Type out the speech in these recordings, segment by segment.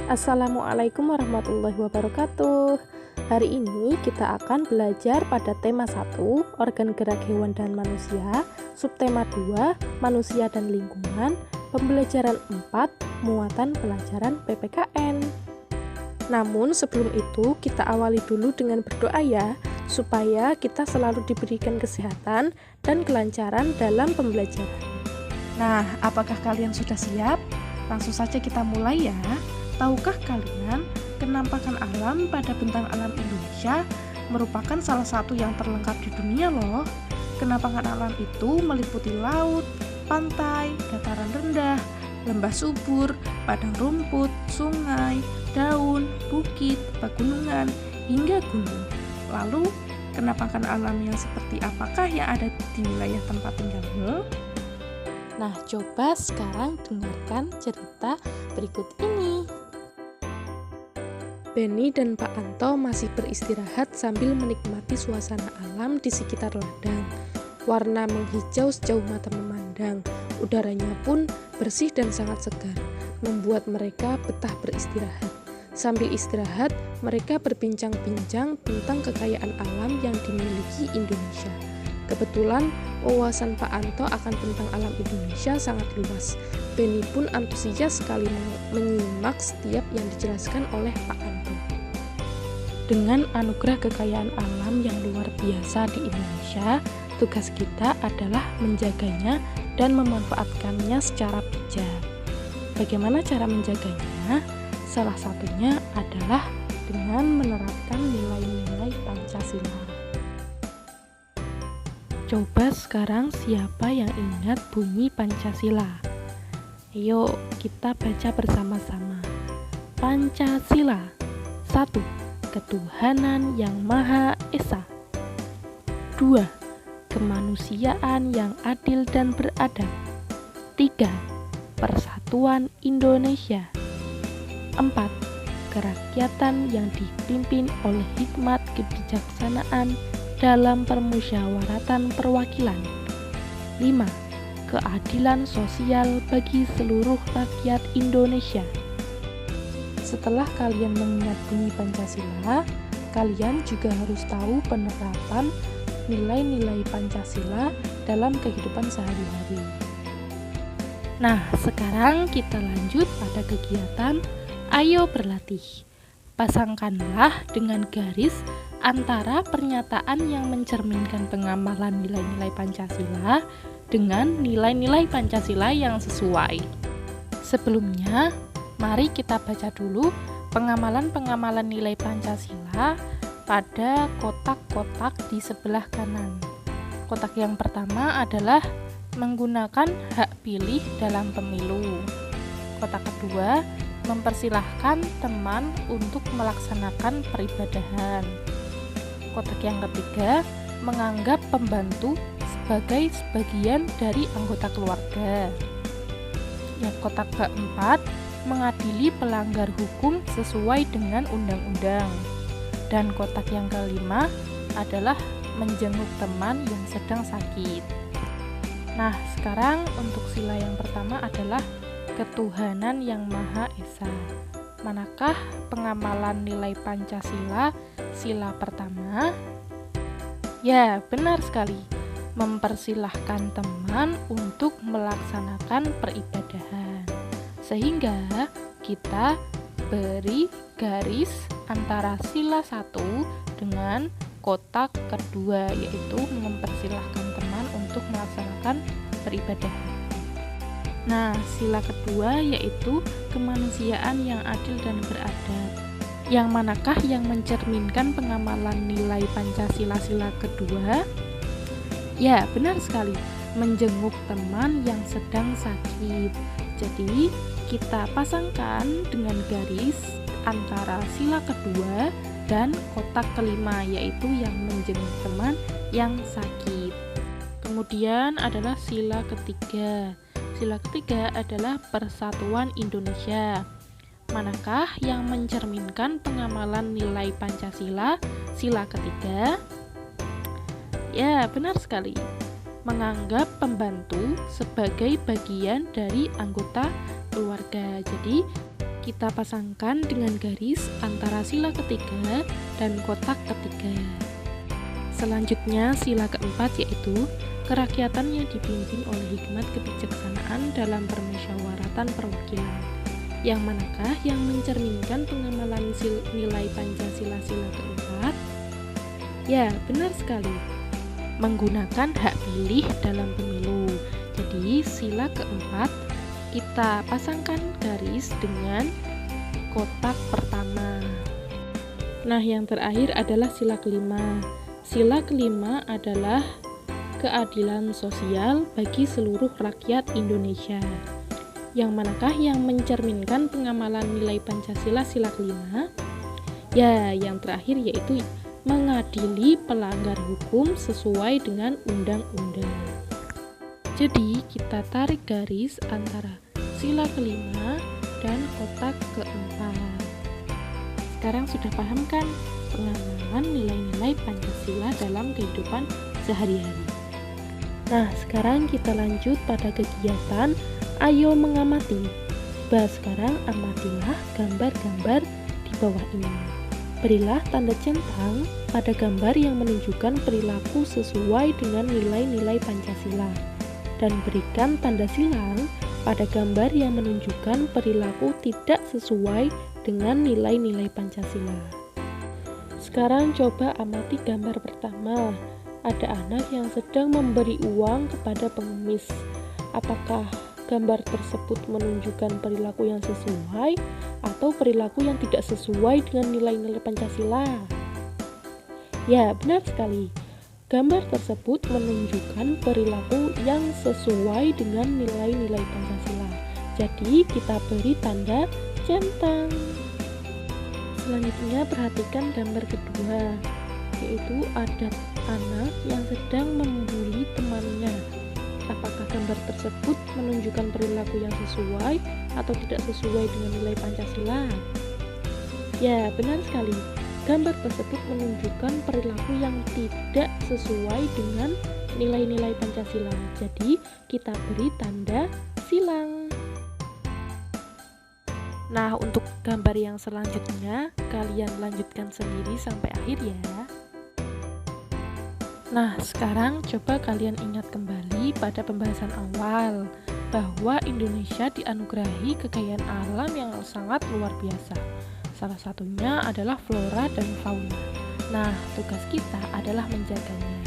Assalamualaikum warahmatullahi wabarakatuh. Hari ini kita akan belajar pada tema 1, organ gerak hewan dan manusia, subtema 2, manusia dan lingkungan, pembelajaran 4, muatan pelajaran PPKN. Namun sebelum itu kita awali dulu dengan berdoa ya, supaya kita selalu diberikan kesehatan dan kelancaran dalam pembelajaran. Nah, apakah kalian sudah siap? Langsung saja kita mulai ya. Tahukah kalian, kenampakan alam pada bentang alam Indonesia merupakan salah satu yang terlengkap di dunia loh. Kenampakan alam itu meliputi laut, pantai, dataran rendah, lembah subur, padang rumput, sungai, daun, bukit, pegunungan, hingga gunung. Lalu, kenampakan alam yang seperti apakah yang ada di wilayah tempat tinggalmu? Nah, coba sekarang dengarkan cerita berikut ini. Benny dan Pak Anto masih beristirahat sambil menikmati suasana alam di sekitar ladang. Warna menghijau sejauh mata memandang, udaranya pun bersih dan sangat segar, membuat mereka betah beristirahat. Sambil istirahat, mereka berbincang-bincang tentang kekayaan alam yang dimiliki Indonesia. Kebetulan, wawasan Pak Anto akan tentang alam Indonesia sangat luas. Benny pun antusias sekali menyimak setiap yang dijelaskan oleh Pak Anto. Dengan anugerah kekayaan alam yang luar biasa di Indonesia, tugas kita adalah menjaganya dan memanfaatkannya secara bijak. Bagaimana cara menjaganya? Salah satunya adalah dengan menerapkan nilai-nilai Pancasila. Coba sekarang siapa yang ingat bunyi Pancasila? Ayo kita baca bersama-sama. Pancasila. 1. Ketuhanan yang Maha Esa. 2. Kemanusiaan yang adil dan beradab. 3. Persatuan Indonesia. 4. Kerakyatan yang dipimpin oleh hikmat kebijaksanaan dalam permusyawaratan perwakilan. 5. Keadilan sosial bagi seluruh rakyat Indonesia. Setelah kalian mengingat bunyi Pancasila, kalian juga harus tahu penerapan nilai-nilai Pancasila dalam kehidupan sehari-hari. Nah, sekarang kita lanjut pada kegiatan Ayo Berlatih. Pasangkanlah dengan garis antara pernyataan yang mencerminkan pengamalan nilai-nilai Pancasila dengan nilai-nilai Pancasila yang sesuai. Sebelumnya, mari kita baca dulu pengamalan-pengamalan nilai Pancasila pada kotak-kotak di sebelah kanan. Kotak yang pertama adalah menggunakan hak pilih dalam pemilu. Kotak kedua, mempersilahkan teman untuk melaksanakan peribadahan. Kotak yang ketiga, menganggap pembantu sebagai sebagian dari anggota keluarga. Yang kotak keempat, mengadili pelanggar hukum sesuai dengan undang-undang. Dan kotak yang kelima adalah menjenguk teman yang sedang sakit. Nah, sekarang untuk sila yang pertama adalah Ketuhanan yang Maha Esa. Manakah pengamalan nilai Pancasila sila pertama? Ya, benar sekali. Mempersilahkan teman untuk melaksanakan peribadahan. Sehingga kita beri garis antara sila 1 dengan kotak kedua, yaitu mempersilahkan teman untuk melaksanakan peribadahan. Nah, sila kedua yaitu kemanusiaan yang adil dan beradab. Yang manakah yang mencerminkan pengamalan nilai Pancasila sila kedua? Ya, benar sekali. Menjenguk teman yang sedang sakit. Jadi, kita pasangkan dengan garis antara sila kedua dan kotak kelima, yaitu yang menjenguk teman yang sakit. Kemudian adalah sila ketiga. Sila ketiga adalah Persatuan Indonesia. Manakah yang mencerminkan pengamalan nilai Pancasila sila ketiga? Ya, benar sekali. Menganggap pembantu sebagai bagian dari anggota keluarga. Jadi, Kita pasangkan dengan garis antara sila ketiga dan kotak ketiga. Selanjutnya sila keempat, yaitu kerakyatannya dipimpin oleh hikmat kebijaksanaan dalam permusyawaratan perwakilan. Yang manakah yang mencerminkan pengamalan nilai Pancasila sila keempat? Ya, benar sekali. Menggunakan hak pilih dalam pemilu. Jadi sila keempat kita pasangkan garis dengan kotak pertama. Nah, yang terakhir adalah sila kelima. Sila kelima adalah keadilan sosial bagi seluruh rakyat Indonesia. Yang manakah yang mencerminkan pengamalan nilai Pancasila sila kelima? Ya, yang terakhir yaitu mengadili pelanggar hukum sesuai dengan undang-undang. Jadi, kita tarik garis antara sila kelima dan kotak keempat. Sekarang sudah paham kan pengamalan nilai-nilai Pancasila dalam kehidupan sehari-hari? Nah, sekarang kita lanjut pada kegiatan Ayo Mengamati. Sekarang amatilah gambar-gambar di bawah ini. Berilah tanda centang pada gambar yang menunjukkan perilaku sesuai dengan nilai-nilai Pancasila. Dan berikan tanda silang pada gambar yang menunjukkan perilaku tidak sesuai dengan nilai-nilai Pancasila. Sekarang coba amati gambar pertama. Ada anak yang sedang memberi uang kepada pengemis. Apakah gambar tersebut menunjukkan perilaku yang sesuai atau perilaku yang tidak sesuai dengan nilai-nilai Pancasila? Ya, benar sekali. Gambar tersebut menunjukkan perilaku yang sesuai dengan nilai-nilai Pancasila. Jadi, kita beri tanda centang. Selanjutnya, perhatikan gambar kedua, yaitu ada anak yang sedang membuli temannya. Apakah gambar tersebut menunjukkan perilaku yang sesuai atau tidak sesuai dengan nilai Pancasila? Ya, benar sekali. Gambar tersebut menunjukkan perilaku yang tidak sesuai dengan nilai-nilai Pancasila. Jadi, kita beri tanda silang. Nah, untuk gambar yang selanjutnya, kalian lanjutkan sendiri sampai akhir ya. Nah, sekarang coba kalian ingat kembali pada pembahasan awal bahwa Indonesia dianugerahi kekayaan alam yang sangat luar biasa. Salah satunya adalah flora dan fauna. Nah, tugas kita adalah menjaganya.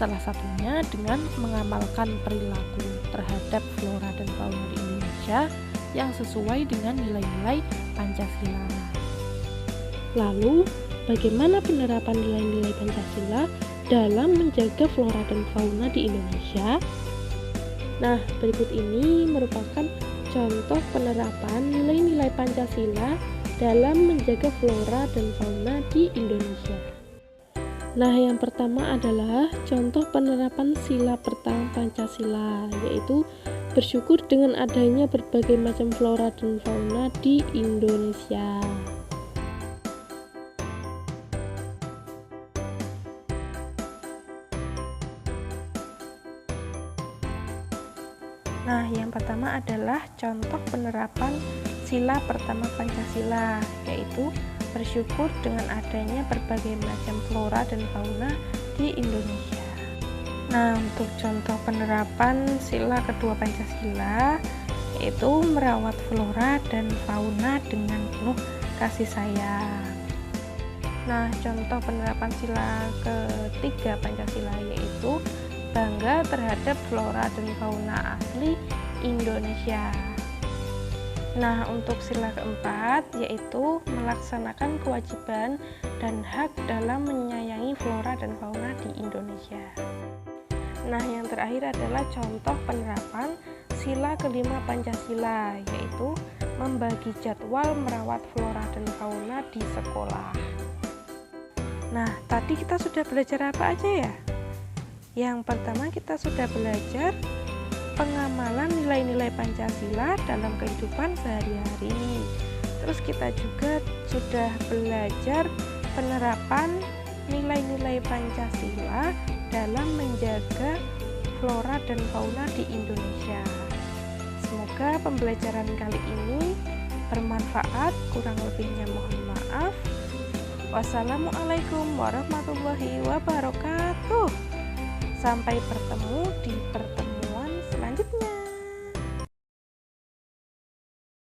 Salah satunya dengan mengamalkan perilaku terhadap flora dan fauna di Indonesia yang sesuai dengan nilai-nilai Pancasila. Lalu, bagaimana penerapan nilai-nilai Pancasila dalam menjaga flora dan fauna di Indonesia? Nah, berikut ini merupakan contoh penerapan nilai-nilai Pancasila dalam menjaga flora dan fauna di Indonesia. Nah, yang pertama adalah contoh penerapan sila pertama Pancasila, yaitu bersyukur dengan adanya berbagai macam flora dan fauna di Indonesia. Nah, yang pertama adalah contoh penerapan sila pertama Pancasila, yaitu bersyukur dengan adanya berbagai macam flora dan fauna di Indonesia. Nah, untuk contoh penerapan sila kedua Pancasila, yaitu merawat flora dan fauna dengan penuh kasih sayang. Nah, contoh penerapan sila ketiga Pancasila yaitu bangga terhadap flora dan fauna asli Indonesia. Nah, untuk sila keempat yaitu melaksanakan kewajiban dan hak dalam menyayangi flora dan fauna di Indonesia. Nah, yang terakhir adalah contoh penerapan sila kelima Pancasila, yaitu membagi jadwal merawat flora dan fauna di sekolah. Nah, tadi kita sudah belajar apa aja ya? Yang pertama kita sudah belajar pengamalan nilai-nilai Pancasila dalam kehidupan sehari-hari. Terus kita juga sudah belajar penerapan nilai-nilai Pancasila dalam menjaga flora dan fauna di Indonesia. Semoga pembelajaran kali ini bermanfaat. Kurang lebihnya mohon maaf. Wassalamualaikum warahmatullahi wabarakatuh. Sampai bertemu di pertemuan selanjutnya.